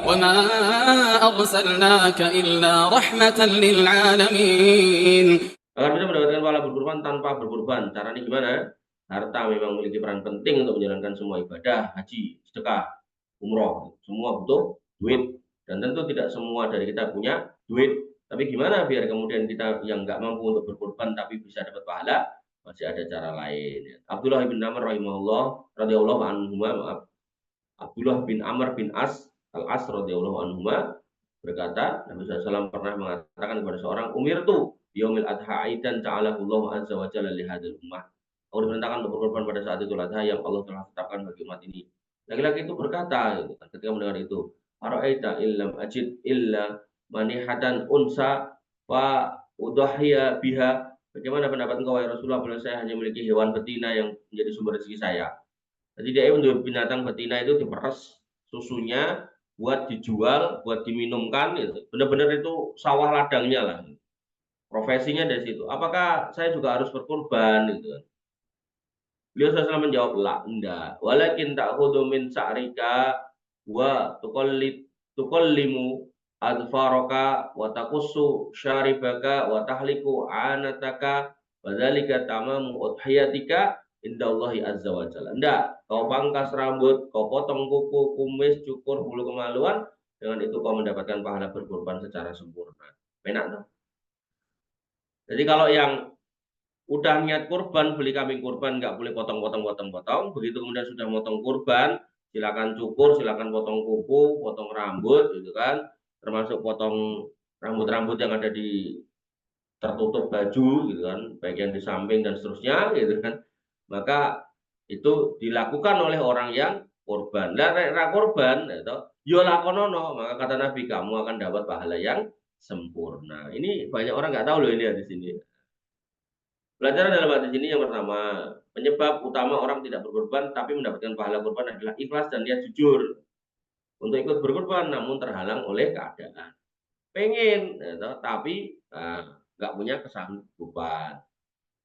وما أرسلناك إلا رحمة للعالمين. Agar bisa mendapatkan pahala berkurban tanpa berkurban. Caranya gimana? Harta memang memiliki peran penting untuk menjalankan semua ibadah, haji, sedekah, umroh. Semua butuh duit. Dan tentu tidak semua dari kita punya duit. Tapi gimana biar kemudian kita yang nggak mampu untuk berkorban tapi bisa dapat pahala? Masih ada cara lain. Abdullah bin Amr rahimahullah radhiyallahu anhu, maaf. Abdullah bin Amr bin Al-As radhiyallahu anhu berkata, Nabi SAW pernah mengatakan kepada seorang, umirtu yaumil adha aidan ta'alahullahu azza wa jalla li hadzal ummah. Aku diperintahkan untuk berkorban pada saat Idul Adha yang Allah telah tetapkan bagi umat ini. Laki-laki itu berkata ketika mendengar itu, ara'aita illam ajid illa manihatan unsa wa udhhiya biha. Bagaimana pendapat engkau ya Rasulullah bila saya hanya memiliki hewan betina yang menjadi sumber rezeki saya? Jadi dia untuk binatang betina itu diperes susunya buat dijual, buat diminumkan, gitu. Benar-benar itu sawah ladangnya lah. Profesinya dari situ. Apakah saya juga harus berkorban gitu kan? Beliau SAW menjawab, lah, enggak. Walakin ta'khudhu min sa'rika wa tuqallimu adfaraka wa taqussu syaribaka wa tahliku anataka wa dzalika tamamu udhiyatika indallahi azza wa jalla. Enggak, kau pangkas rambut, kau potong kuku, kumis, cukur, bulu kemaluan, dengan itu kau mendapatkan pahala berkorban secara sempurna. Enak tuh. Jadi kalau yang udah niat kurban, beli kambing kurban, nggak boleh potong-potong. Begitu kemudian sudah motong kurban, silakan cukur, silakan potong kuku, potong rambut, gitu kan. Termasuk potong rambut-rambut yang ada di tertutup baju, gitu kan, bagian di samping dan seterusnya, gitu kan. Maka itu dilakukan oleh orang yang kurban. Lah kurban, itu yo lakonono, maka kata Nabi kamu akan dapat pahala yang sempurna. Ini banyak orang nggak tahu loh ini di sini. Pelajaran dalam hadis ini yang pertama, penyebab utama orang tidak berkorban tapi mendapatkan pahala korban adalah ikhlas dan niat jujur untuk ikut berkorban namun terhalang oleh keadaan. Pengen, ya, tapi nggak punya kesanggupan.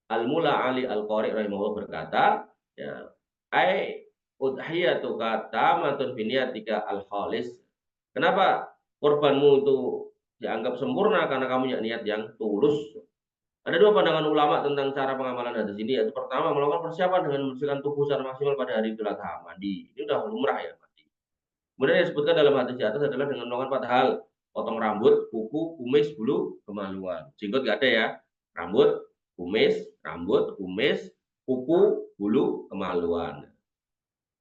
Al-Mula Ali Al-Qari rahimahullah berkata, ya, ai udhiyatu kata matun biniatika al-khalis. Kenapa korbanmu itu dianggap sempurna karena kamu punya niat yang tulus. Ada dua pandangan ulama tentang cara pengamalan hadis ini, yaitu pertama melakukan persiapan dengan membersihkan tubuh secara maksimal pada hari Idul Adha, mandi. Ini udah lumrah ya mandi. Kemudian yang disebutkan dalam hadis di atas adalah dengan melakukan 4 hal: potong rambut, kuku, kumis, bulu, kemaluan. Jenggot nggak ada ya. Rambut, kumis, kuku, bulu, kemaluan.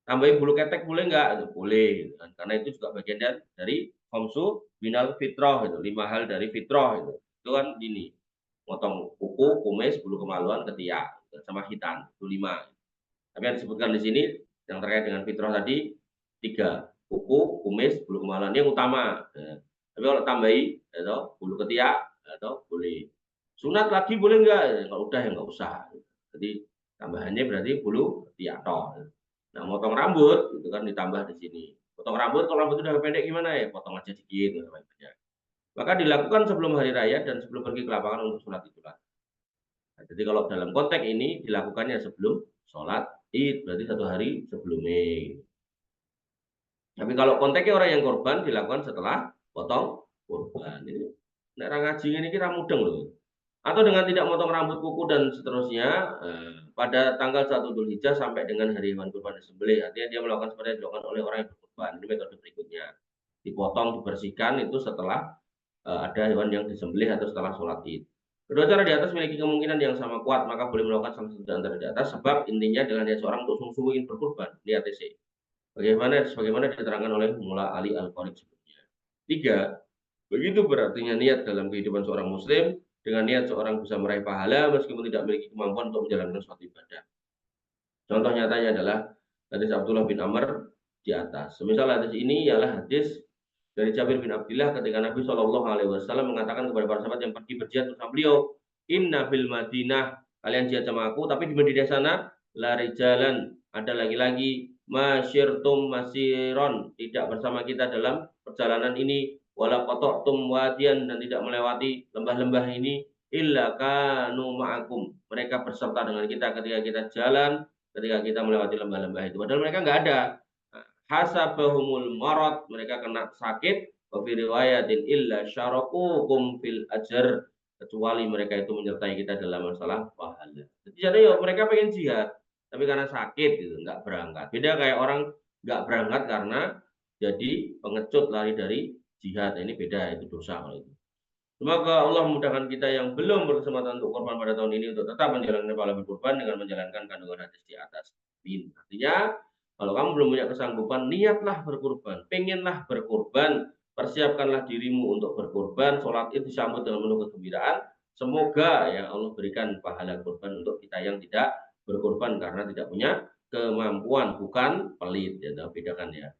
Tambahin bulu ketek boleh nggak? Boleh, karena itu juga bagian dari khamsu binal fitrah itu, 5 hal dari fitrah itu. Itu kan ini potong kuku, kumis, bulu kemaluan, ketiak, sama hitan, itu 5. Tapi yang disebutkan di sini yang terkait dengan fitrah tadi 3, kuku, kumis, bulu kemaluan yang utama. Tapi kalau tambahi, atau bulu ketiak, atau boleh. Sunat lagi boleh nggak? Kalau udah ya nggak usah. Jadi tambahannya berarti bulu ketiak toh. Nah, potong rambut itu kan ditambah di sini. Potong rambut, kalau rambut udah pendek gimana ya? Potong aja sedikit. Maka dilakukan sebelum hari raya dan sebelum pergi ke lapangan untuk sholat Idul Adha. Nah, jadi kalau dalam konteks ini dilakukannya sebelum sholat Id, berarti 1 hari sebelumnya. Tapi kalau konteksnya orang yang korban dilakukan setelah potong korban. Ini nek ngaji ini kira mudeng loh. Atau dengan tidak motong rambut, kuku dan seterusnya pada tanggal 1 Dzulhijjah sampai dengan hari hewan kurban disembelih. Artinya dia melakukan seperti yang dilakukan oleh orang yang berkorban. Ini metode berikutnya. Dipotong, dibersihkan itu setelah ada hewan yang disembelih atau setelah sholat Id. Kedua cara di atas memiliki kemungkinan yang sama kuat, maka boleh melakukan salah satu antara di atas, sebab intinya adalah niat seorang untuk sungguh-sungguh ingin berkorban, niat TC. Sebagaimana diterangkan oleh Mula Ali Al-Qari sebelumnya. 3, begitu berartinya niat dalam kehidupan seorang muslim, dengan niat seorang bisa meraih pahala meskipun tidak memiliki kemampuan untuk menjalankan suatu ibadah. Contoh nyatanya adalah hadis Abdullah bin Amr di atas. Semisal hadis ini ialah hadis dari Jabir bin Abdullah ketika Nabi Shallallahu Alaihi Wasallam mengatakan kepada para sahabat yang pergi berjihad bersama beliau, Inna fil Madinah, kalian jihad sama aku, tapi di Madinah sana lari jalan, ada lagi-lagi masyirtum masiron, tidak bersama kita dalam perjalanan ini, wala qata'tum wadiyan, dan tidak melewati lembah-lembah ini, illa kanu ma'akum, mereka berserta dengan kita ketika kita jalan, ketika kita melewati lembah-lembah itu, padahal mereka nggak ada. hasabahumul marad, mereka kena sakit, wa fi riwayatin illa syarakukum fil ajr, kecuali mereka itu menyertai kita dalam masalah pahala. Jadi ya mereka pengen jihad, tapi karena sakit gitu nggak berangkat. Beda kayak orang nggak berangkat karena jadi pengecut lari dari jihad. Ini beda, itu dosa kalau itu. Semoga Allah memudahkan kita yang belum berkesempatan untuk korban pada tahun ini untuk tetap menjalankan pahala berkorban dengan menjalankan kandungan hadis di atas. Amin. Artinya, kalau kamu belum punya kesanggupan, niatlah berkorban, pengenlah berkorban, persiapkanlah dirimu untuk berkorban. Sholat itu disambut dengan penuh kegembiraan. Semoga ya Allah berikan pahala korban untuk kita yang tidak berkorban karena tidak punya kemampuan, bukan pelit. Ya, bedakan ya.